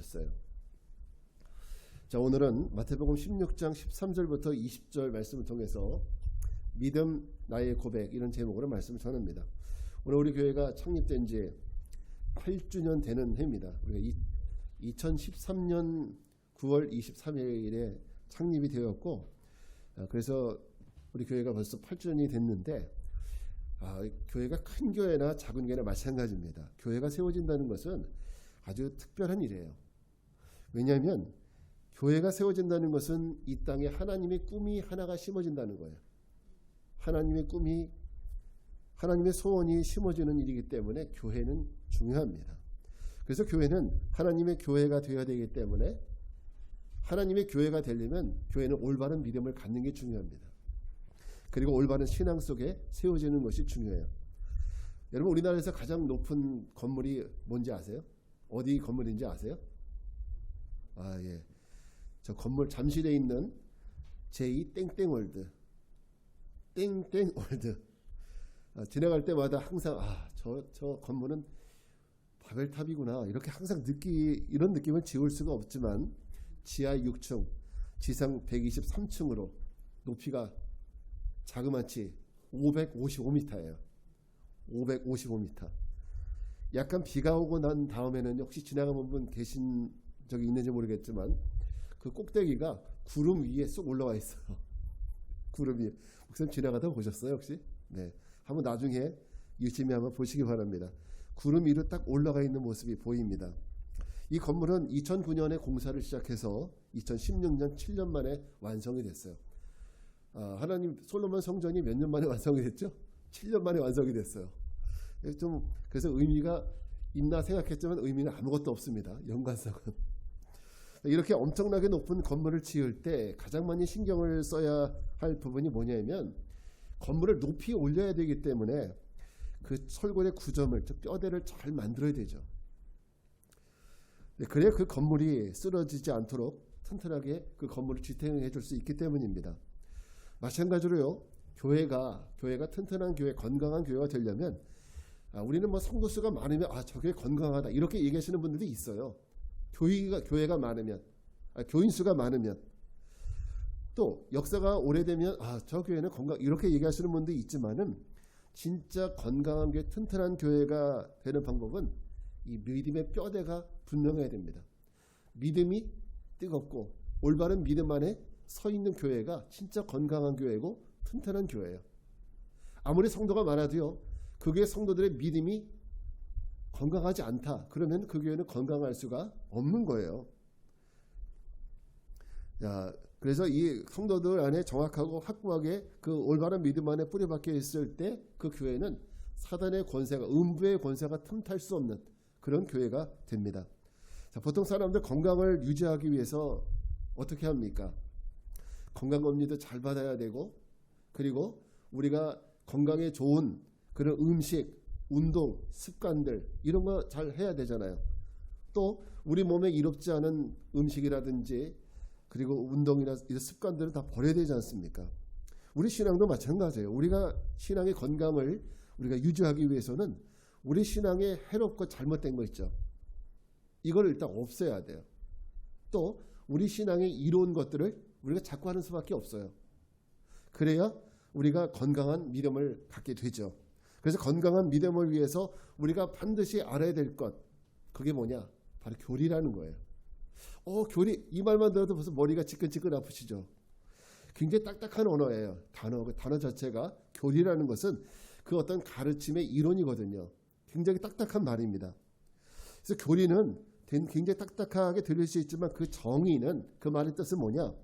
주셨어요. 자, 오늘은 마태복음 16장 13절부터 20절 말씀을 통해서 믿음 나의 고백 이런 제목으로 말씀을 전합니다. 오늘 우리 교회가 창립된 지 8주년 되는 해입니다. 우리가 2013년 9월 23일에 창립이 되었고, 그래서 우리 교회가 벌써 8주년이 됐는데, 교회가 큰 교회나 작은 교회나 마찬가지입니다. 교회가 세워진다는 것은 아주 특별한 일이에요. 왜냐하면 교회가 세워진다는 것은 이 땅에 하나님의 꿈이 하나가 심어진다는 거예요. 하나님의 꿈이, 하나님의 소원이 심어지는 일이기 때문에 교회는 중요합니다. 그래서 교회는 하나님의 교회가 되어야 되기 때문에 하나님의 교회가 되려면 교회는 올바른 믿음을 갖는 게 중요합니다. 그리고 올바른 신앙 속에 세워지는 것이 중요해요. 여러분, 우리나라에서 가장 높은 건물이 뭔지 아세요? 어디 건물인지 아세요? 예. 저 건물 잠실에 있는 제2 땡땡월드. 땡땡월드. 지나갈 때마다 항상 저 건물은 바벨탑이구나 이렇게 항상 이런 느낌을 지울 수가 없지만 지하 6층, 지상 123층으로 높이가 자그마치 555m예요. 555m. 약간 비가 오고 난 다음에는 혹시 지나가본 분 계신 적이 있는지 모르겠지만 그 꼭대기가 구름 위에 쏙 올라와 있어요. 구름 위에. 목사님 지나가다 보셨어요 혹시? 네. 한번 나중에 유심히 한번 보시기 바랍니다. 구름 위로 딱 올라가 있는 모습이 보입니다. 이 건물은 2009년에 공사를 시작해서 2016년 7년 만에 완성이 됐어요. 하나님 솔로몬 성전이 몇 년 만에 완성이 됐죠? 7년 만에 완성이 됐어요. 좀 그래서 의미가 있나 생각했지만 의미는 아무것도 없습니다. 연관성은. 이렇게 엄청나게 높은 건물을 지을 때 가장 많이 신경을 써야 할 부분이 뭐냐면 건물을 높이 올려야 되기 때문에 그 철골의 구점을, 즉 뼈대를 잘 만들어야 되죠. 그래야 그 건물이 쓰러지지 않도록 튼튼하게 그 건물을 지탱해 줄 수 있기 때문입니다. 마찬가지로요, 교회가 튼튼한 교회, 건강한 교회가 되려면 우리는 뭐 성도 수가 많으면 저 교회 건강하다 이렇게 얘기하시는 분들도 있어요. 교회가 많으면, 교인 수가 많으면, 또 역사가 오래되면 저 교회는 건강 이렇게 얘기하시는 분도 있지만은 진짜 건강한 교회, 튼튼한 교회가 되는 방법은 이 믿음의 뼈대가 분명해야 됩니다. 믿음이 뜨겁고 올바른 믿음 안에 서 있는 교회가 진짜 건강한 교회고 튼튼한 교회예요. 아무리 성도가 많아도요, 그 교회 성도들의 믿음이 건강하지 않다. 그러면 그 교회는 건강할 수가 없는 거예요. 그래서 이 성도들 안에 정확하고 확고하게 그 올바른 믿음 안에 뿌리박혀 있을 때 그 교회는 사단의 권세가, 음부의 권세가 틈탈 수 없는 그런 교회가 됩니다. 보통 사람들 건강을 유지하기 위해서 어떻게 합니까? 건강검진도 잘 받아야 되고, 그리고 우리가 건강에 좋은 그런 음식, 운동, 습관들 이런 거 잘 해야 되잖아요. 또 우리 몸에 이롭지 않은 음식이라든지 그리고 운동이나 이런 습관들은 다 버려야 되지 않습니까? 우리 신앙도 마찬가지예요. 우리가 신앙의 건강을 우리가 유지하기 위해서는 우리 신앙에 해롭고 잘못된 거 있죠. 이걸 일단 없애야 돼요. 또 우리 신앙에 이로운 것들을 우리가 자꾸 하는 수밖에 없어요. 그래야 우리가 건강한 믿음을 갖게 되죠. 그래서 건강한 믿음을 위해서 우리가 반드시 알아야 될 것, 그게 뭐냐? 바로 교리라는 거예요. 교리, 이 말만 들어도 벌써 머리가 지끈지끈 아프시죠? 굉장히 딱딱한 언어예요. 단어 자체가, 교리라는 것은 그 어떤 가르침의 이론이거든요. 굉장히 딱딱한 말입니다. 그래서 교리는 굉장히 딱딱하게 들릴 수 있지만 그 정의는, 그 말의 뜻은 뭐냐?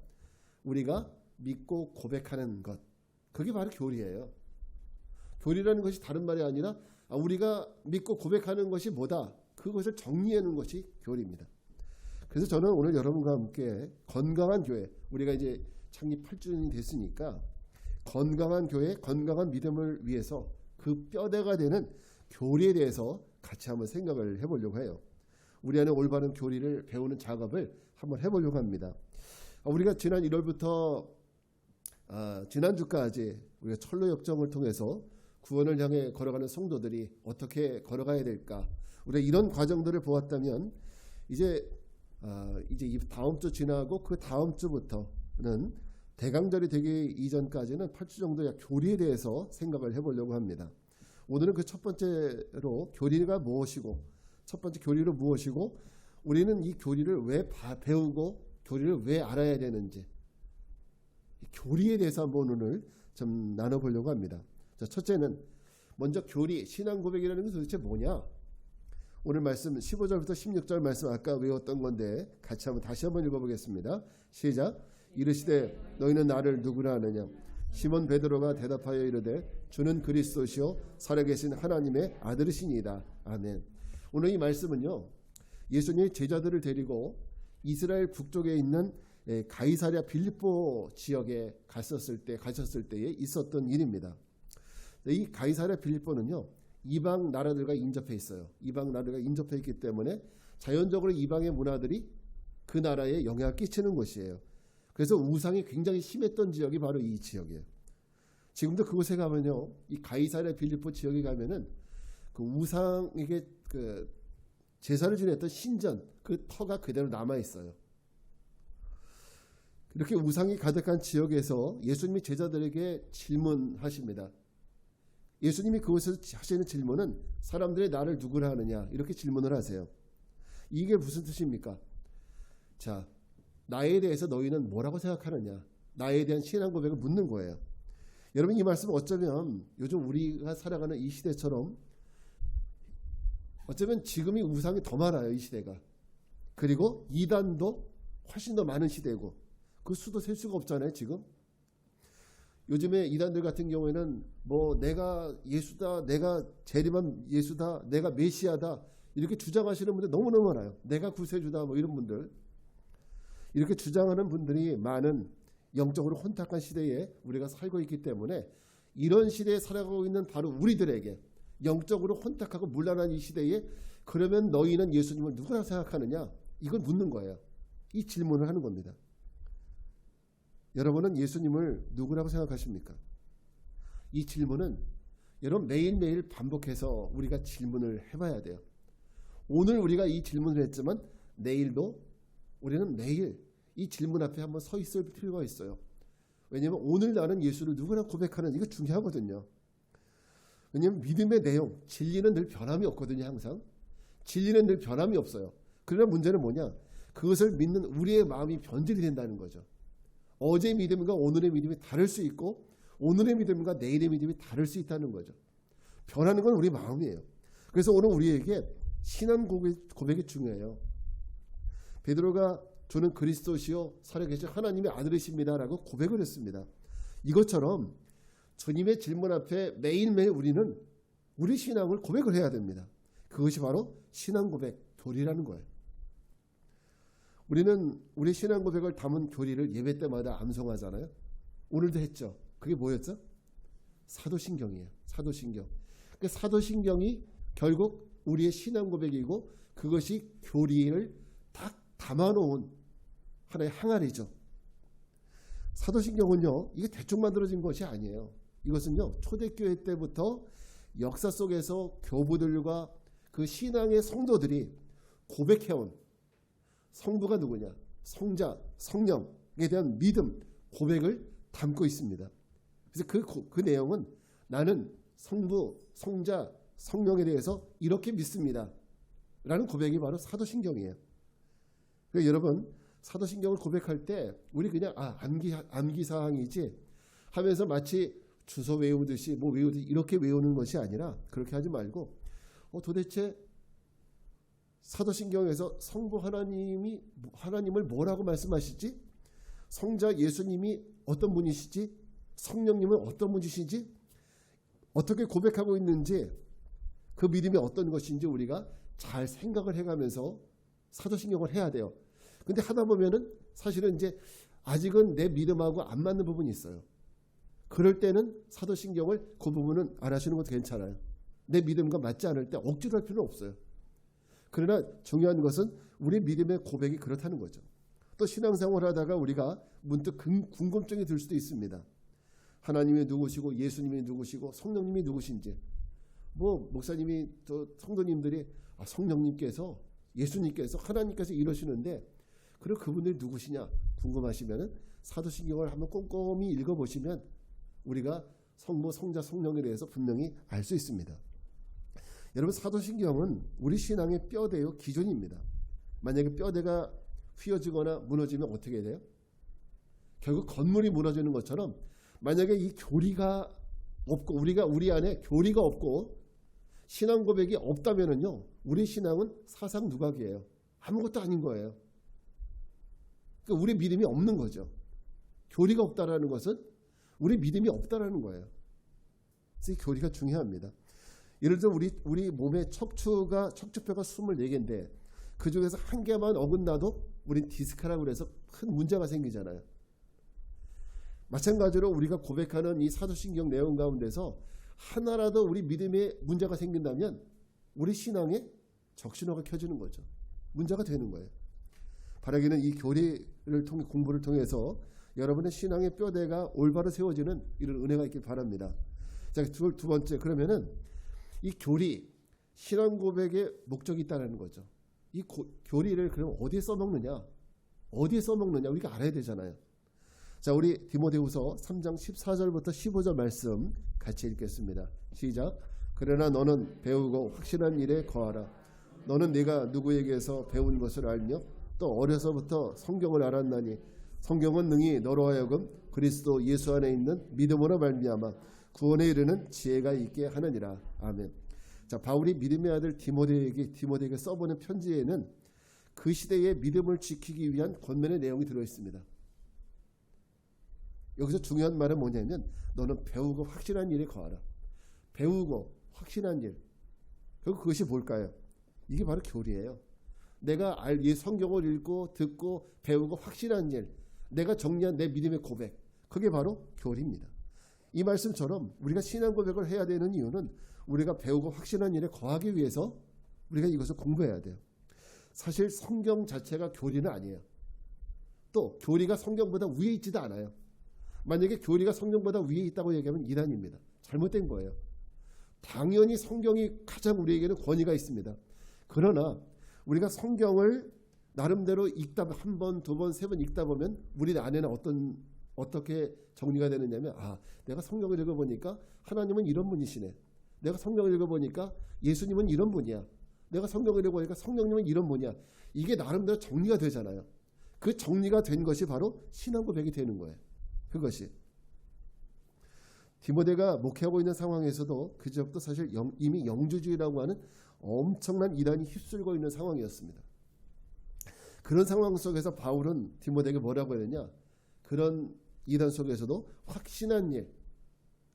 우리가 믿고 고백하는 것, 그게 바로 교리예요. 교리라는 것이 다른 말이 아니라 우리가 믿고 고백하는 것이 뭐다, 그것을 정리하는 것이 교리입니다. 그래서 저는 오늘 여러분과 함께 건강한 교회, 우리가 이제 창립 8주년이 됐으니까 건강한 교회, 건강한 믿음을 위해서 그 뼈대가 되는 교리에 대해서 같이 한번 생각을 해보려고 해요. 우리 안에 올바른 교리를 배우는 작업을 한번 해보려고 합니다. 우리가 지난 1월부터 지난주까지 우리가 철로 역정을 통해서 구원을 향해 걸어가는 성도들이 어떻게 걸어가야 될까, 우리가 이런 과정들을 보았다면 이제 이제 이 다음 주 지나고 그 다음 주부터는 대강절이 되기 이전까지는 8주 정도의 교리에 대해서 생각을 해보려고 합니다. 오늘은 그 첫 번째로 교리가 무엇이고, 첫 번째 교리로 무엇이고, 우리는 이 교리를 왜 배우고 교리를 왜 알아야 되는지, 교리에 대해서 한번 오늘 좀 나눠보려고 합니다. 자, 첫째는 먼저 교리, 신앙 고백이라는 것은 도대체 뭐냐? 오늘 말씀 15절부터 16절 말씀 아까 외웠던 건데 같이 다시 한번 읽어보겠습니다. 시작. 이르시되 너희는 나를 누구라 하느냐? 시몬 베드로가 대답하여 이르되 주는 그리스도시요 살아계신 하나님의 아들이시니이다. 아멘. 오늘 이 말씀은요, 예수님이 제자들을 데리고 이스라엘 북쪽에 있는 가이사랴 빌립보 지역에 가셨을 때에 있었던 일입니다. 이 가이사랴 빌립보는요, 이방 나라들과 인접해 있어요. 이방 나라들과 인접해 있기 때문에 자연적으로 이방의 문화들이 그 나라에 영향을 끼치는 곳이에요. 그래서 우상이 굉장히 심했던 지역이 바로 이 지역이에요. 지금도 그곳에 가면요, 이 가이사랴 빌립보 지역에 가면은 그 우상에게 그 제사를 지냈던 신전 그 터가 그대로 남아 있어요. 이렇게 우상이 가득한 지역에서 예수님이 제자들에게 질문하십니다. 예수님이 그곳에서 하시는 질문은 사람들이 나를 누구라 하느냐 이렇게 질문을 하세요. 이게 무슨 뜻입니까? 자, 나에 대해서 너희는 뭐라고 생각하느냐, 나에 대한 신앙 고백을 묻는 거예요. 여러분, 이 말씀은 어쩌면 요즘 우리가 살아가는 이 시대처럼 어쩌면 지금이 우상이 더 많아요. 이 시대가. 그리고 이단도 훨씬 더 많은 시대고 그 수도 셀 수가 없잖아요. 지금 요즘에 이단들 같은 경우에는 뭐 내가 예수다, 내가 재림한 예수다, 내가 메시아다 이렇게 주장하시는 분들 너무너무 많아요. 내가 구세주다 뭐 이런 분들, 이렇게 주장하는 분들이 많은 영적으로 혼탁한 시대에 우리가 살고 있기 때문에 이런 시대에 살아가고 있는 바로 우리들에게 영적으로 혼탁하고 문란한 이 시대에 그러면 너희는 예수님을 누구라 생각하느냐, 이걸 묻는 거예요. 이 질문을 하는 겁니다. 여러분은 예수님을 누구라고 생각하십니까? 이 질문은 여러분 매일매일 반복해서 우리가 질문을 해봐야 돼요. 오늘 우리가 이 질문을 했지만 내일도 우리는 매일 이 질문 앞에 한번 서 있을 필요가 있어요. 왜냐하면 오늘 나는 예수를 누구나 고백하는, 이거 중요하거든요. 왜냐하면 믿음의 내용, 진리는 늘 변함이 없거든요. 항상 진리는 늘 변함이 없어요. 그러나 문제는 뭐냐, 그것을 믿는 우리의 마음이 변질이 된다는 거죠. 어제의 믿음과 오늘의 믿음이 다를 수 있고 오늘의 믿음과 내일의 믿음이 다를 수 있다는 거죠. 변하는 건 우리 마음이에요. 그래서 오늘 우리에게 신앙 고백이 중요해요. 베드로가 주는 그리스도시요 살아계신 하나님의 아들이십니다라고 고백을 했습니다. 이것처럼 주님의 질문 앞에 매일매일 우리는 우리 신앙을 고백을 해야 됩니다. 그것이 바로 신앙 고백, 교리라는 거예요. 우리는 우리 신앙 고백을 담은 교리를 예배 때마다 암송하잖아요. 오늘도 했죠. 그게 뭐였죠? 사도신경이에요. 사도신경. 그 사도신경이 결국 우리의 신앙 고백이고 그것이 교리를 딱 담아놓은 하나의 항아리죠. 사도신경은요, 이게 대충 만들어진 것이 아니에요. 이것은요, 초대교회 때부터 역사 속에서 교부들과 그 신앙의 성도들이 고백해온 성부가 누구냐, 성자, 성령에 대한 믿음, 고백을 담고 있습니다. 그래서 그 내용은 나는 성부, 성자, 성령에 대해서 이렇게 믿습니다 라는 고백이 바로 사도신경이에요. 그러니까 여러분, 사도신경을 고백할 때 우리 그냥 암기사항이지 하면서 마치 주소 외우듯이 뭐 외우듯이 이렇게 외우는 것이 아니라 그렇게 하지 말고 도대체 사도신경에서 성부 하나님을 뭐라고 말씀하시지? 성자 예수님이 어떤 분이시지? 성령님은 어떤 분이시지? 어떻게 고백하고 있는지, 그 믿음이 어떤 것인지 우리가 잘 생각을 해가면서 사도신경을 해야 돼요. 근데 하다 보면은 사실은 이제 아직은 내 믿음하고 안 맞는 부분이 있어요. 그럴 때는 사도신경을 그 부분은 안 하시는 것도 괜찮아요. 내 믿음과 맞지 않을 때 억지로 할 필요는 없어요. 그러나 중요한 것은 우리 믿음의 고백이 그렇다는 거죠. 또 신앙생활을 하다가 우리가 문득 궁금증이 들 수도 있습니다. 하나님이 누구시고 예수님이 누구시고 성령님이 누구신지, 뭐 목사님이 또 성도님들이 성령님께서 예수님께서 하나님께서 이러시는데 그럼 그분들이 누구시냐 궁금하시면은 사도신경을 한번 꼼꼼히 읽어보시면 우리가 성부, 성자, 성령에 대해서 분명히 알 수 있습니다. 여러분 사도신경은 우리 신앙의 뼈대요 기존입니다. 만약에 뼈대가 휘어지거나 무너지면 어떻게 돼요? 결국 건물이 무너지는 것처럼 만약에 이 교리가 없고 우리가 우리 안에 교리가 없고 신앙 고백이 없다면은요 우리 신앙은 사상 누각이에요. 아무것도 아닌 거예요. 그러니까 우리 믿음이 없는 거죠. 교리가 없다라는 것은 우리 믿음이 없다라는 거예요. 그래서 이 교리가 중요합니다. 예를 들어 우리 몸의 척추뼈가 24개인데 그 중에서 한 개만 어긋나도 우린 디스크라고 그래서 큰 문제가 생기잖아요. 마찬가지로 우리가 고백하는 이 사도신경 내용 가운데서 하나라도 우리 믿음에 문제가 생긴다면 우리 신앙에 적신호가 켜지는 거죠. 문제가 되는 거예요. 바라기는 이 교리를 통해 공부를 통해서 여러분의 신앙의 뼈대가 올바로 세워지는 이런 은혜가 있길 바랍니다. 자, 두 번째 그러면은 이 교리 신앙 고백의 목적이 있다는 거죠. 이 교리를 그럼 어디에 써먹느냐? 어디에 써먹느냐? 우리가 알아야 되잖아요. 자, 우리 디모데후서 3장 14절부터 15절 말씀 같이 읽겠습니다. 시작. 그러나 너는 배우고 확실한 일에 거하라. 너는 네가 누구에게서 배운 것을 알며 또 어려서부터 성경을 알았나니 성경은 능히 너로 하여금 그리스도 예수 안에 있는 믿음으로 말미암아 구원에 이르는 지혜가 있게 하느니라. 아멘. 자, 바울이 믿음의 아들 디모데에게 써보는 편지에는 그 시대의 믿음을 지키기 위한 권면의 내용이 들어있습니다. 여기서 중요한 말은 뭐냐면 너는 배우고 확실한 일에 거하라. 배우고 확실한 일. 결국 그것이 뭘까요? 이게 바로 교리예요. 내가 이 성경을 읽고 듣고 배우고 확실한 일. 내가 정리한 내 믿음의 고백. 그게 바로 교리입니다. 이 말씀처럼 우리가 신앙 고백을 해야 되는 이유는 우리가 배우고 확실한 일에 거하기 위해서 우리가 이것을 공부해야 돼요. 사실 성경 자체가 교리는 아니에요. 또 교리가 성경보다 위에 있지도 않아요. 만약에 교리가 성경보다 위에 있다고 얘기하면 이단입니다. 잘못된 거예요. 당연히 성경이 가장 우리에게는 권위가 있습니다. 그러나 우리가 성경을 나름대로 읽다 한 번, 두 번, 세 번 읽다 보면 우리 안에는 어떻게 정리가 되느냐면 내가 성경을 읽어보니까 하나님은 이런 분이시네. 내가 성경을 읽어보니까 예수님은 이런 분이야. 내가 성경을 읽어보니까 성령님은 이런 분이야. 이게 나름대로 정리가 되잖아요. 그 정리가 된 것이 바로 신앙 고백이 되는 거예요. 그것이 디모데가 목회하고 있는 상황에서도 그저부터 사실 이미 영주주의라고 하는 엄청난 이단이 휩쓸고 있는 상황이었습니다. 그런 상황 속에서 바울은 디모데에게 뭐라고 했느냐? 그런 이단 속에서도 확신한 일,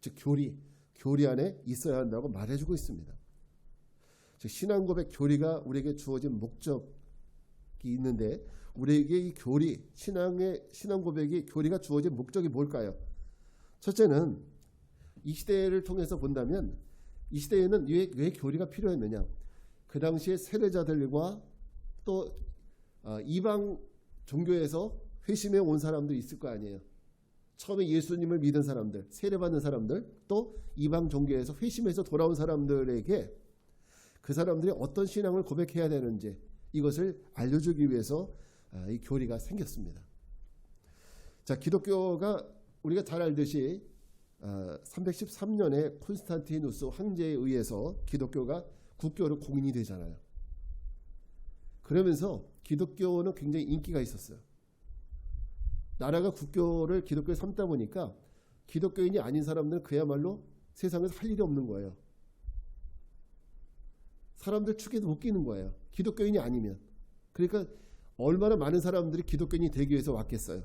즉 교리 안에 있어야 한다고 말해주고 있습니다. 즉 신앙 고백 교리가 우리에게 주어진 목적이 있는데 우리에게 이 교리, 신앙 고백이 교리가 주어진 목적이 뭘까요? 첫째는 이 시대를 통해서 본다면 이 시대에는 왜 교리가 필요했느냐? 그 당시에 세례자들과 또 이방 종교에서 회심해 온 사람도 있을 거 아니에요. 처음에 예수님을 믿은 사람들, 세례받는 사람들, 또 이방 종교에서 회심해서 돌아온 사람들에게 그 사람들이 어떤 신앙을 고백해야 되는지 이것을 알려주기 위해서 이 교리가 생겼습니다. 자, 기독교가 우리가 잘 알듯이 313년에 콘스탄티누스 황제에 의해서 기독교가 국교로 공인이 되잖아요. 그러면서 기독교는 굉장히 인기가 있었어요. 나라가 국교를 기독교에 삼다 보니까 기독교인이 아닌 사람들은 그야말로 세상에서 할 일이 없는 거예요. 사람들 축에도 못 끼는 거예요. 기독교인이 아니면. 그러니까 얼마나 많은 사람들이 기독교인이 되기 위해서 왔겠어요.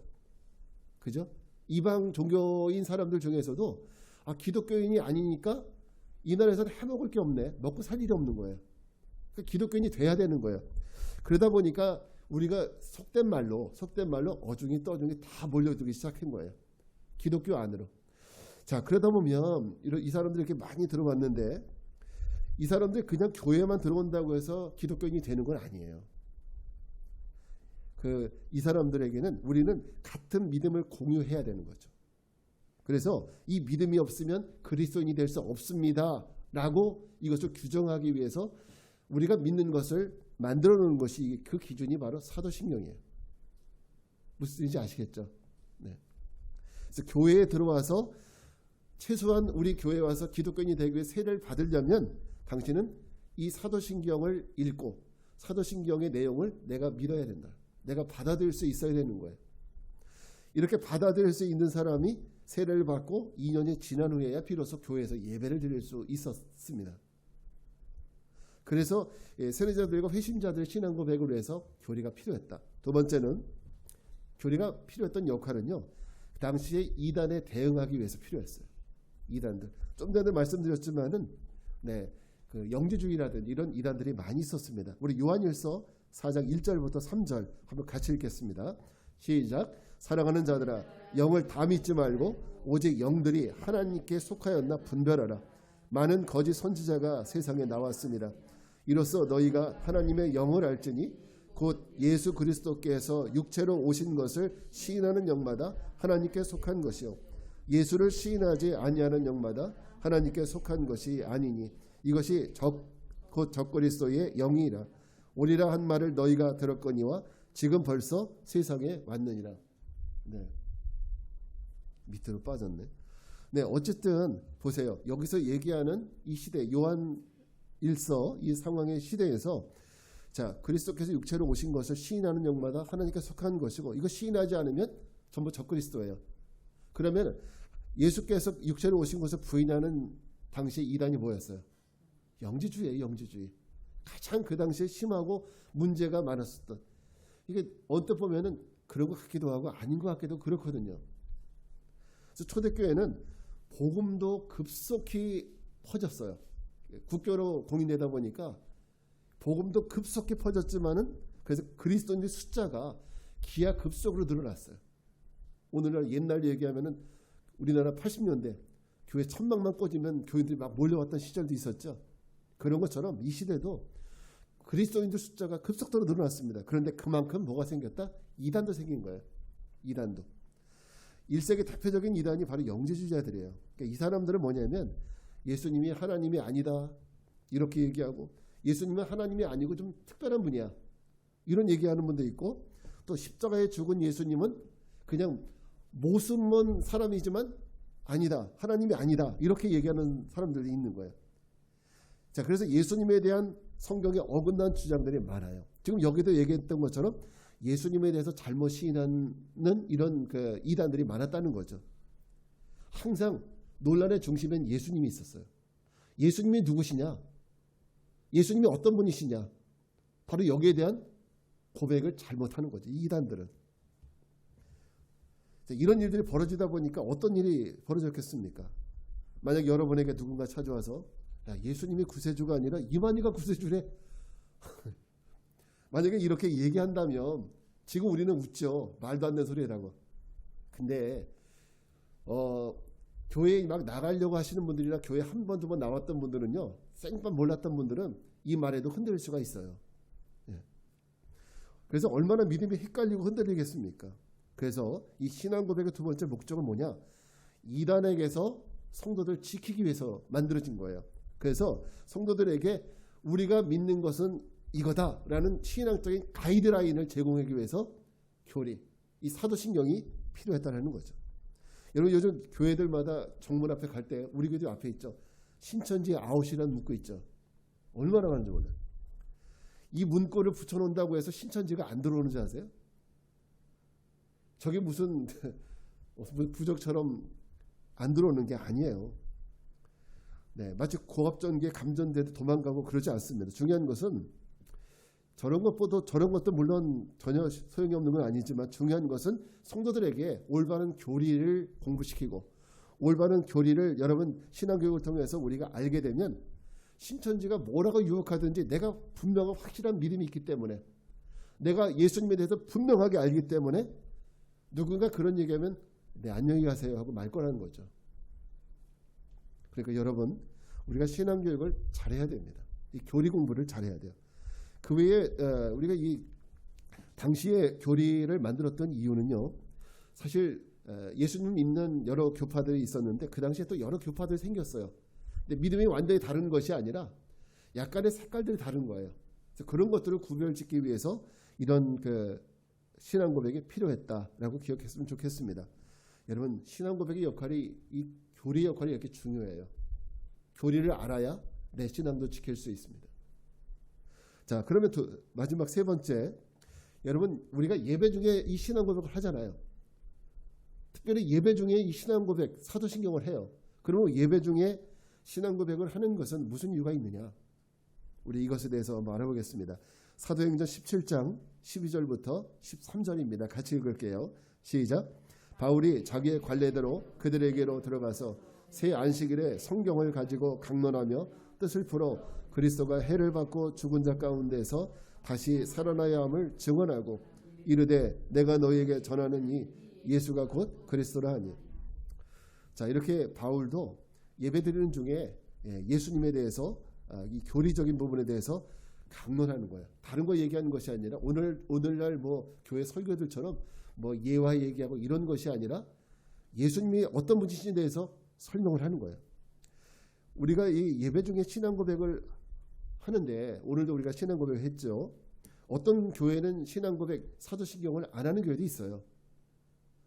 그죠? 이방 종교인 사람들 중에서도 기독교인이 아니니까 이 나라에서는 해먹을 게 없네. 먹고 살 일이 없는 거예요. 그러니까 기독교인이 돼야 되는 거예요. 그러다 보니까 우리가 속된 말로 어중이 떠중이 다 몰려들기 시작한 거예요. 기독교 안으로. 자, 그러다 보면 이 사람들이 이렇게 많이 들어왔는데 이 사람들이 그냥 교회만 들어온다고 해서 기독교인이 되는 건 아니에요. 이 사람들에게는 우리는 같은 믿음을 공유해야 되는 거죠. 그래서 이 믿음이 없으면 그리스도인이 될 수 없습니다 라고 이것을 규정하기 위해서 우리가 믿는 것을 만들어 놓은 것이 그 기준이 바로 사도신경이에요. 무슨 뜻인지 아시겠죠? 네. 그래서 교회에 들어와서 최소한 우리 교회에 와서 기독교인이 되기 위해 세례를 받으려면 당신은 이 사도신경을 읽고 사도신경의 내용을 내가 믿어야 된다. 내가 받아들일 수 있어야 되는 거예요. 이렇게 받아들일 수 있는 사람이 세례를 받고 2년이 지난 후에야 비로소 교회에서 예배를 드릴 수 있었습니다. 그래서 세례자들과 회심자들의 신앙 고백으로 해서 교리가 필요했다. 두 번째는 교리가 필요했던 역할은요. 그 당시에 이단에 대응하기 위해서 필요했어요. 이단들. 좀 전에 말씀드렸지만은 그 영지주의라든지 이런 이단들이 많이 있었습니다. 우리 요한일서 4장 1절부터 3절 한번 같이 읽겠습니다. 시작. 사랑하는 자들아 영을 다 믿지 말고 오직 영들이 하나님께 속하였나 분별하라. 많은 거짓 선지자가 세상에 나왔습니다. 이로써 너희가 하나님의 영을 알지니 곧 예수 그리스도께서 육체로 오신 것을 시인하는 영마다 하나님께 속한 것이요 예수를 시인하지 아니하는 영마다 하나님께 속한 것이 아니니 이것이 곧 적그리스도의 영이라. 오리라 한 말을 너희가 들었거니와 지금 벌써 세상에 왔느니라. 네. 밑으로 빠졌네. 네, 어쨌든 보세요. 여기서 얘기하는 이 시대 요한 1서 이 상황의 시대에서 자 그리스도께서 육체로 오신 것을 시인하는 영마다 하나님께 속한 것이고 이거 시인하지 않으면 전부 적그리스도예요. 그러면 예수께서 육체로 오신 것을 부인하는 당시 이단이 뭐였어요? 영지주의예요. 영지주의. 가장 그 당시에 심하고 문제가 많았었던. 이게 언뜻 보면은 그런 것 같기도 하고 아닌 것 같기도 그렇거든요. 그래서 초대교회는 복음도 급속히 퍼졌어요. 국교로 공인되다 보니까 복음도 급속히 퍼졌지만은 그래서 그리스도인의 숫자가 기하급속으로 늘어났어요. 오늘날 옛날 얘기하면은 우리나라 80년대 교회 1000명만 꽂으면 교인들이 막 몰려왔던 시절도 있었죠. 그런 것처럼 이 시대도 그리스도인들 숫자가 급속도로 늘어났습니다. 그런데 그만큼 뭐가 생겼다? 이단도 생긴 거예요. 이단도. 1세기 대표적인 이단이 바로 영지주의자들이에요. 그러니까 이 사람들은 뭐냐면 예수님이 하나님이 아니다 이렇게 얘기하고 예수님은 하나님이 아니고 좀 특별한 분이야 이런 얘기하는 분도 있고 또 십자가에 죽은 예수님은 그냥 모습만 사람이지만 아니다 하나님이 아니다 이렇게 얘기하는 사람들이 있는 거예요. 자 그래서 예수님에 대한 성경에 어긋난 주장들이 많아요. 지금 여기도 얘기했던 것처럼 예수님에 대해서 잘못 시인하는 이런 그 이단들이 많았다는 거죠. 항상 논란의 중심엔 예수님이 있었어요. 예수님이 누구시냐? 예수님이 어떤 분이시냐? 바로 여기에 대한 고백을 잘못하는 거죠. 이 이단들은. 이런 일들이 벌어지다 보니까 어떤 일이 벌어졌겠습니까? 만약 여러분에게 누군가 찾아와서 야, 예수님이 구세주가 아니라 이만희가 구세주래. 만약에 이렇게 얘기한다면 지금 우리는 웃죠. 말도 안 되는 소리라고. 근데 교회에 막 나가려고 하시는 분들이나 교회 한 번, 두 번 나왔던 분들은요. 생판 몰랐던 분들은 이 말에도 흔들릴 수가 있어요. 예. 그래서 얼마나 믿음이 헷갈리고 흔들리겠습니까? 그래서 이 신앙 고백의 두 번째 목적은 뭐냐? 이단에게서 성도들 지키기 위해서 만들어진 거예요. 그래서 성도들에게 우리가 믿는 것은 이거다라는 신앙적인 가이드라인을 제공하기 위해서 교리, 이 사도신경이 필요했다는 거죠. 여러분 요즘 교회들마다 정문 앞에 갈 때 우리 교회 앞에 있죠. 신천지 아웃이라는 문구 있죠. 얼마나 많은지 몰라요. 이 문구를 붙여놓는다고 해서 신천지가 안 들어오는 줄 아세요? 저게 무슨 부적처럼 안 들어오는 게 아니에요. 네, 마치 고압전기에 감전돼도 도망가고 그러지 않습니다. 중요한 것은 저런 것도 물론 전혀 소용이 없는 건 아니지만 중요한 것은 성도들에게 올바른 교리를 공부시키고 올바른 교리를 여러분 신앙교육을 통해서 우리가 알게 되면 신천지가 뭐라고 유혹하든지 내가 분명한 확실한 믿음이 있기 때문에 내가 예수님에 대해서 분명하게 알기 때문에 누군가 그런 얘기하면 네 안녕히 가세요 하고 말 거라는 거죠. 그러니까 여러분 우리가 신앙교육을 잘해야 됩니다. 이 교리 공부를 잘해야 돼요. 그 외에 우리가 이 당시에 교리를 만들었던 이유는요. 사실 예수님 믿는 여러 교파들이 있었는데 그 당시에 또 여러 교파들이 생겼어요. 근데 믿음이 완전히 다른 것이 아니라 약간의 색깔들이 다른 거예요. 그래서 그런 것들을 구별짓기 위해서 이런 그 신앙 고백이 필요했다라고 기억했으면 좋겠습니다. 여러분, 신앙 고백의 역할이, 이 교리 역할이 이렇게 중요해요. 교리를 알아야 내 신앙도 지킬 수 있습니다. 자, 그러면 마지막 세 번째, 여러분, 우리가 예배 중에 이 신앙 고백을 하잖아요. 특별히 예배 중에 이 신앙 고백, 사도신경을 해요. 그러면 예배 중에 신앙 고백을 하는 것은 무슨 이유가 있느냐? 우리 이것에 대해서 한번 알아보겠습니다. 사도행전 17장 12절부터 13절입니다. 같이 읽을게요. 시작. 바울이 자기의 관례대로 그들에게로 들어가서 새 안식일에 성경을 가지고 강론하며 뜻을 풀어 그리스도가 해를 받고 죽은 자 가운데서 다시 살아나야 함을 증언하고 이르되 내가 너희에게 전하는 이 예수가 곧 그리스도라 하니. 자, 이렇게 바울도 예배드리는 중에 예수님에 대해서 이 교리적인 부분에 대해서 강론하는 거예요. 다른 거 얘기하는 것이 아니라 오늘날 뭐 교회 설교들처럼 뭐 예화 얘기하고 이런 것이 아니라 예수님이 어떤 분이신지에 대해서 설명을 하는 거예요. 우리가 이 예배 중에 신앙 고백을 하는데 오늘도 우리가 신앙 고백을 했죠. 어떤 교회는 신앙 고백, 사도신경을 안 하는 교회도 있어요.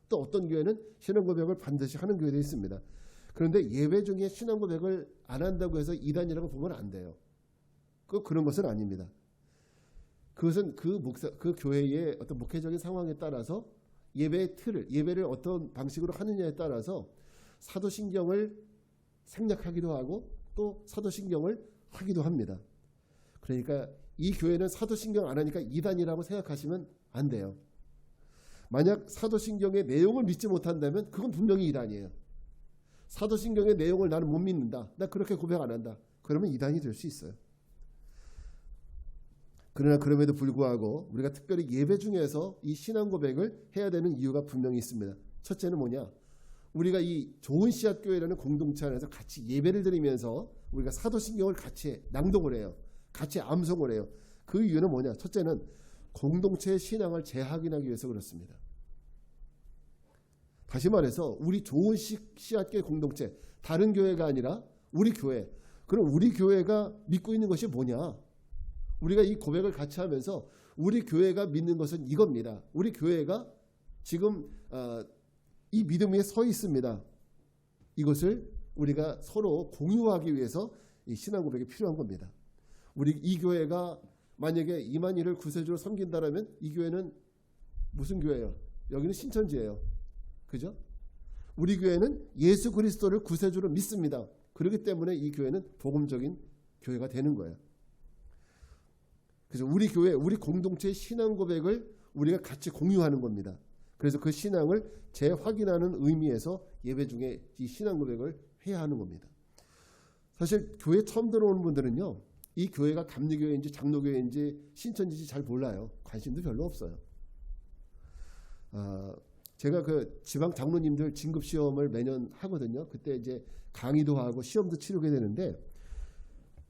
또 어떤 교회는 신앙 고백을 반드시 하는 교회도 있습니다. 그런데 예배 중에 신앙 고백을 안 한다고 해서 이단이라고 보면 안 돼요. 그런 것은 아닙니다. 그것은 그 교회의 어떤 목회적인 상황에 따라서 예배의 틀을, 예배를 어떤 방식으로 하느냐에 따라서 사도신경을 생략하기도 하고 또 사도신경을 하기도 합니다. 그러니까 이 교회는 사도신경 안 하니까 이단이라고 생각하시면 안 돼요. 만약 사도신경의 내용을 믿지 못한다면 그건 분명히 이단이에요. 사도신경의 내용을 나는 못 믿는다, 나 그렇게 고백 안 한다, 그러면 이단이 될 수 있어요. 그러나 그럼에도 불구하고 우리가 특별히 예배 중에서 이 신앙 고백을 해야 되는 이유가 분명히 있습니다. 첫째는 뭐냐? 우리가 이 좋은 씨앗 교회라는 공동체 안에서 같이 예배를 드리면서 우리가 사도신경을 같이 낭독을 해요. 같이 암송을 해요. 그 이유는 뭐냐? 첫째는 공동체의 신앙을 재확인하기 위해서 그렇습니다. 다시 말해서 우리 좋은 씨앗교회 공동체, 다른 교회가 아니라 우리 교회. 그럼 우리 교회가 믿고 있는 것이 뭐냐? 우리가 이 고백을 같이 하면서 우리 교회가 믿는 것은 이겁니다. 우리 교회가 지금 이 믿음 위에 서 있습니다. 이것을 우리가 서로 공유하기 위해서 이 신앙 고백이 필요한 겁니다. 우리 이 교회가 만약에 이만희를 구세주로 섬긴다라면 이 교회는 무슨 교회예요? 여기는 신천지예요. 그죠? 우리 교회는 예수 그리스도를 구세주로 믿습니다. 그렇기 때문에 이 교회는 복음적인 교회가 되는 거예요. 그래서 우리 교회, 우리 공동체의 신앙 고백을 우리가 같이 공유하는 겁니다. 그래서 그 신앙을 재확인하는 의미에서 예배 중에 이 신앙 고백을 해야 하는 겁니다. 사실 교회 처음 들어오는 분들은요, 이 교회가 감리교회인지 장로교회인지 신천지인지 잘 몰라요. 관심도 별로 없어요. 제가 그 지방 장로님들 진급 시험을 매년 하거든요. 그때 이제 강의도 하고 시험도 치르게 되는데,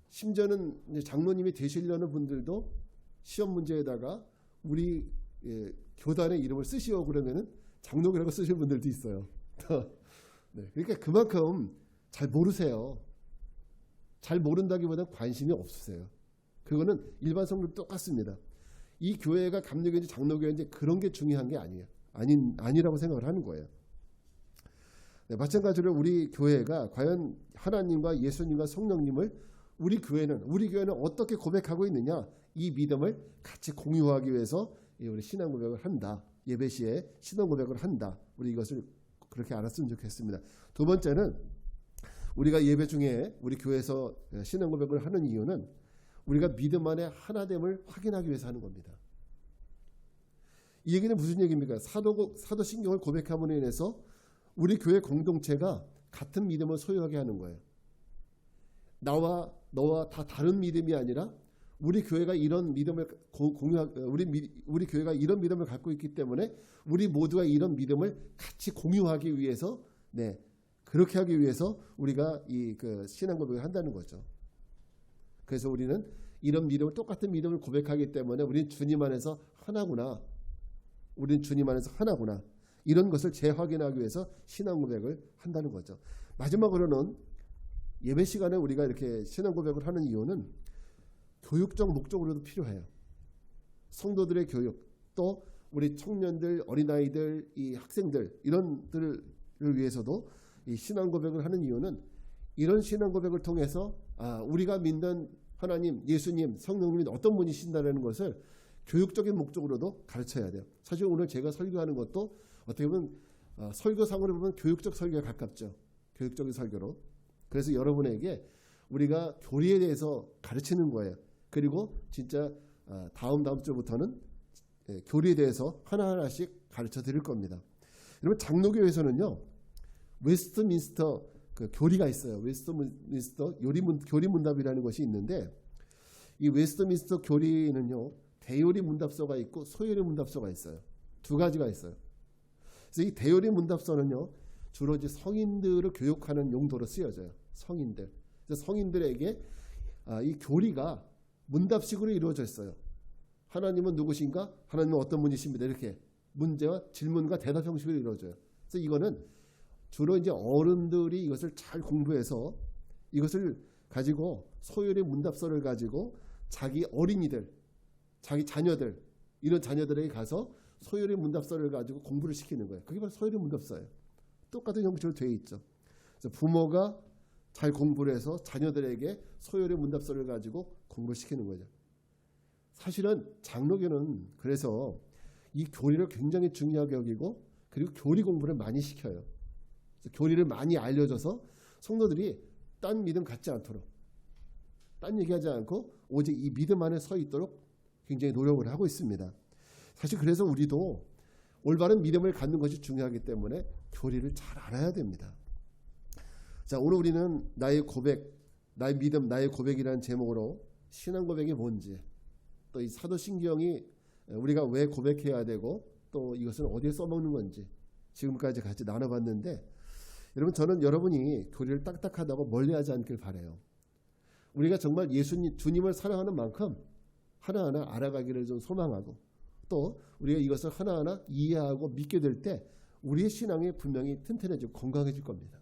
심지어는 이제 장로님이 되시려는 분들도 시험 문제에다가 우리 교단의 이름을 쓰시오 그러면은 장로교라고 쓰시는 분들도 있어요. 네, 그러니까 그만큼 잘 모르세요. 잘 모른다기보다는 관심이 없으세요. 그거는 일반 성도 똑같습니다. 이 교회가 감리교인지 장로교인지 그런 게 중요한 게 아니에요. 아니라고 생각을 하는 거예요. 네, 마찬가지로 우리 교회가 과연 하나님과 예수님과 성령님을 우리 교회는 어떻게 고백하고 있느냐, 이 믿음을 같이 공유하기 위해서 우리 신앙 고백을 한다. 예배 시에 신앙 고백을 한다. 우리 이것을 그렇게 알았으면 좋겠습니다. 두 번째는 우리가 예배 중에 우리 교회에서 신앙 고백을 하는 이유는 우리가 믿음 안에 하나됨을 확인하기 위해서 하는 겁니다. 이 얘기는 무슨 얘기입니까? 사도신경을 고백함으로 인해서 우리 교회 공동체가 같은 믿음을 소유하게 하는 거예요. 나와 너와 다 다른 믿음이 아니라 우리 교회가 이런 믿음을 우리 교회가 이런 믿음을 갖고 있기 때문에 우리 모두가 이런 믿음을 같이 공유하기 위해서, 네, 그렇게 하기 위해서 우리가 이 신앙 고백을 한다는 거죠. 그래서 우리는 이런 믿음을, 똑같은 믿음을 고백하기 때문에 우리는 주님 안에서 하나구나. 우리는 주님 안에서 하나구나. 이런 것을 재확인하기 위해서 신앙 고백을 한다는 거죠. 마지막으로는 예배 시간에 우리가 이렇게 신앙 고백을 하는 이유는 교육적 목적으로도 필요해요. 성도들의 교육, 또 우리 청년들, 어린아이들, 이 학생들 이런들을 위해서도 이 신앙 고백을 하는 이유는 이런 신앙 고백을 통해서 우리가 믿는 하나님, 예수님, 성령님이 어떤 분이신다는 것을 교육적인 목적으로도 가르쳐야 돼요. 사실 오늘 제가 설교하는 것도 어떻게 보면 설교상으로 보면 교육적 설교에 가깝죠. 교육적인 설교로. 그래서 여러분에게 우리가 교리에 대해서 가르치는 거예요. 그리고 진짜 다음 주부터는 교리에 대해서 하나하나씩 가르쳐 드릴 겁니다. 여러분 장로교에서는요. 웨스트민스터 그 교리가 있어요. 웨스트민스터 교리 문답이라는 것이 있는데 이 웨스트민스터 교리는요. 대요리 문답서가 있고 소요리 문답서가 있어요. 두 가지가 있어요. 그래서 이 대요리 문답서는요. 주로 이제 성인들을 교육하는 용도로 쓰여져요. 성인들. 그래서 성인들에게 이 교리가 문답식으로 이루어져 있어요. 하나님은 누구신가? 하나님은 어떤 분이십니다. 이렇게 문제와 질문과 대답 형식으로 이루어져요. 그래서 이거는 주로 이제 어른들이 이것을 잘 공부해서 이것을 가지고 소요리 문답서를 가지고 자기 어린이들, 자기 자녀들 이런 자녀들에게 가서 소요리 문답서를 가지고 공부를 시키는 거예요. 그게 바로 소요리 문답서예요. 똑같은 형식으로 되어 있죠. 그래서 부모가 잘 공부를 해서 자녀들에게 소요리 문답서를 가지고 공부를 시키는 거죠. 사실은 장로교는 그래서 이 교리를 굉장히 중요하게 여기고 그리고 교리 공부를 많이 시켜요. 그래서 교리를 많이 알려줘서 성도들이 딴 믿음 갖지 않도록 딴 얘기하지 않고 오직 이 믿음 안에 서 있도록 굉장히 노력을 하고 있습니다. 사실 그래서 우리도 올바른 믿음을 갖는 것이 중요하기 때문에 교리를 잘 알아야 됩니다. 자, 오늘 우리는 나의 고백, 나의 믿음, 나의 고백이라는 제목으로 신앙 고백이 뭔지, 또 이 사도신경이 우리가 왜 고백해야 되고 또 이것은 어디에 써먹는 건지 지금까지 같이 나눠봤는데 여러분 저는 여러분이 교리를 딱딱하다고 멀리하지 않길 바라요. 우리가 정말 예수님, 주님을 사랑하는 만큼 하나하나 알아가기를 좀 소망하고 또 우리가 이것을 하나하나 이해하고 믿게 될 때 우리의 신앙이 분명히 튼튼해지고 건강해질 겁니다.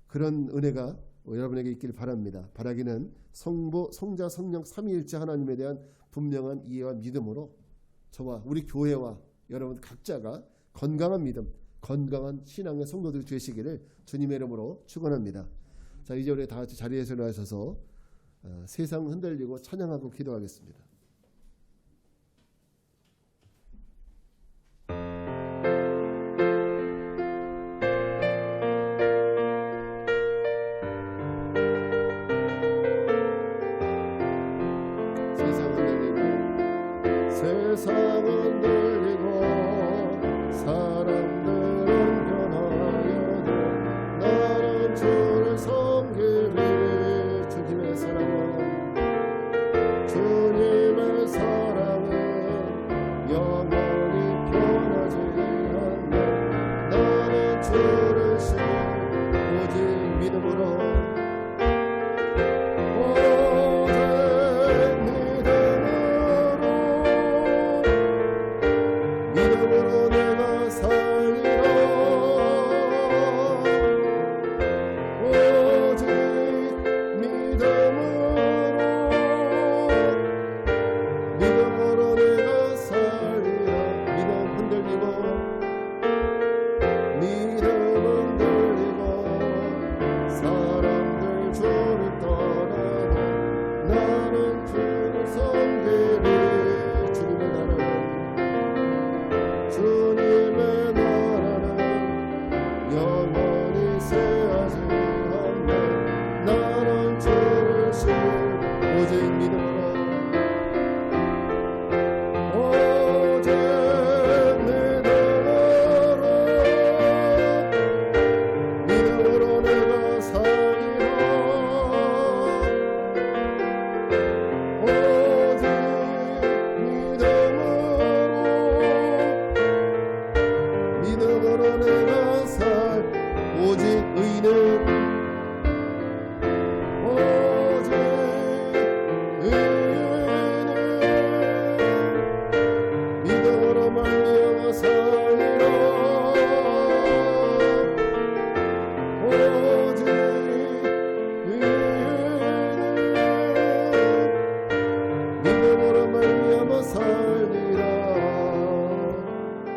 그런 은혜가 여러분에게 있길 바랍니다. 바라기는 성부, 성자, 성령 삼위일체 하나님에 대한 분명한 이해와 믿음으로 저와 우리 교회와 여러분 각자가 건강한 믿음, 건강한 신앙의 성도들이 되시기를 주님의 이름으로 축원합니다. 자, 이제 우리 다 같이 자리에서 일어나셔서 세상 흔들리고 찬양하고 기도하겠습니다. 세상은 들리고 사람들은 변하여도 나는 주를 섬기리. 주님의 사랑은 영원히 변하지 않네. 나는 주를 신뢰 오직 믿음으로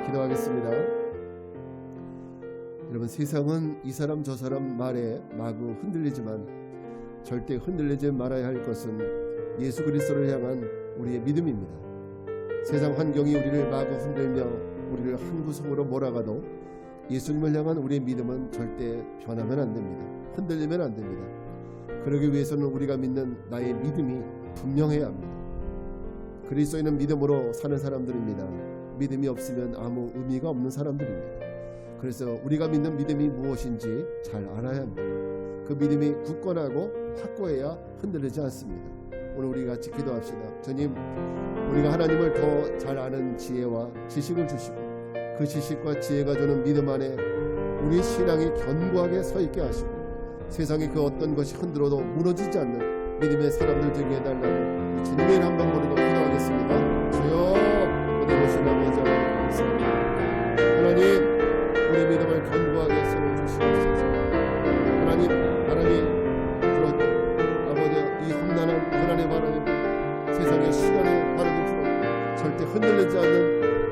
기도하겠습니다. 여러분, 세상은 이 사람 저 사람 말에 마구 흔들리지만 절대 흔들리지 말아야 할 것은 예수 그리스도를 향한 우리의 믿음입니다. 세상 환경이 우리를 마구 흔들며 우리를 한 구석으로 몰아가도 예수님을 향한 우리의 믿음은 절대 변하면 안 됩니다. 흔들리면 안 됩니다. 그러기 위해서는 우리가 믿는 나의 믿음이 분명해야 합니다. 그리스도인은 믿음으로 사는 사람들입니다. 믿음이 없으면 아무 의미가 없는 사람들입니다. 그래서 우리가 믿는 믿음이 무엇인지 잘 알아야 합니다. 그 믿음이 굳건하고 확고해야 흔들리지 않습니다. 오늘 우리 같이 기도합시다. 주님, 우리가 하나님을 더 잘 아는 지혜와 지식을 주시고 그 지식과 지혜가 주는 믿음 안에 우리 신앙이 견고하게 서 있게 하시고 세상의 그 어떤 것이 흔들어도 무너지지 않는 믿음의 사람들 되게 해달라고 주님의 이름 한번 부르고 기도하겠습니다. 주여, 오늘 오신 아버지 하나님, 하나님, 우리 믿음을 견고하게 세워주시옵소서. 하나님 그런 아버지 이 험난한 고난의 바람에 세상의 시간의 바람이 불어 절대 흔들리지 않는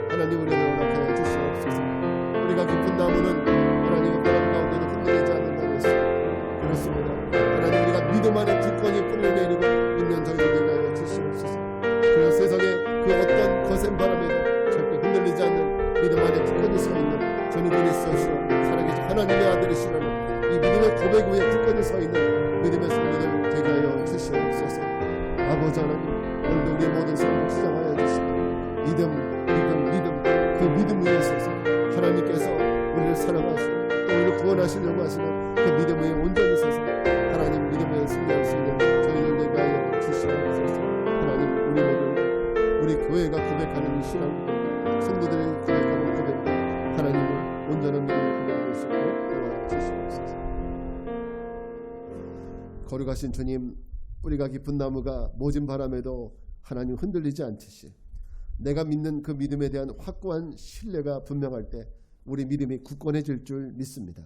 하나님 우리를 허락하여 주시옵소서. 우리가 깊은 나무는 하나님의 바람 가운데도 흔들리지 않는다고 했습니다. 그렇습니다. 하나님, 우리가 믿음 안에 굳건히 뿌리를 내리고 있는 저희들 되게 하여 주시옵소서. 그런 세상의 그 어떤 거센 바람에도 절대 흔들리지 않는 믿음 안에 굳건히 서 있는 주님 그리스도시여 살아계신 하나님의 아들이시라는 이 믿음의 고백 위에 굳건히 서 있는 믿음의 성도들 되게 하여 주시옵소서. 아버지 하나님, 오늘도 우리의 모든 삶을 지정하여 주시고 믿음 그 믿음 위에 서서 하나님께서 우리를 사랑하시고 또 우리를 구원하시려고 하시는 그 믿음 위에 온전히 서서 하나님 믿음에 승리할 수 있는 저희들 되게 하여 주시옵소서. 하나님, 우리 모두 우리 교회가 고백하는 이 신앙, 성도들이 고백하는 고백, 하나님을 온전한 믿음을 고백할 수 있도록 도와주시옵소서. 거룩하신 주님, 뿌리가 깊은 나무가 모진 바람에도 하나님 흔들리지 않듯이 내가 믿는 그 믿음에 대한 확고한 신뢰가 분명할 때 우리 믿음이 굳건해질 줄 믿습니다.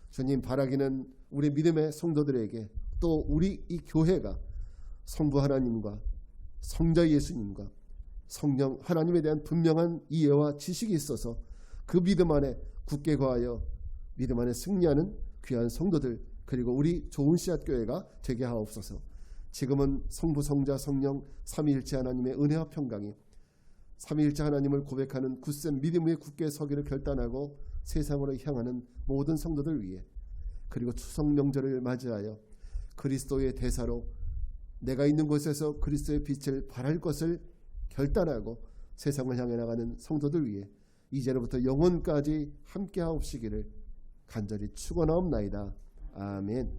주님, 바라기는 우리 믿음의 성도들에게 또 우리 이 교회가 성부 하나님과 성자 예수님과 성령 하나님에 대한 분명한 이해와 지식이 있어서 그 믿음 안에 굳게 거하여 믿음 안에 승리하는 귀한 성도들, 그리고 우리 좋은 씨앗 교회가 되게 하옵소서. 지금은 성부 성자 성령 삼위일체 하나님의 은혜와 평강이 삼위일체 하나님을 고백하는 굳센 믿음 위에 굳게 서기를 결단하고 세상으로 향하는 모든 성도들 위해, 그리고 추석 명절을 맞이하여 그리스도의 대사로 내가 있는 곳에서 그리스도의 빛을 발할 것을 결단하고 세상을 향해 나가는 성도들 위해 이제로부터 영원까지 함께 하옵시기를 간절히 축원하옵나이다. 아멘.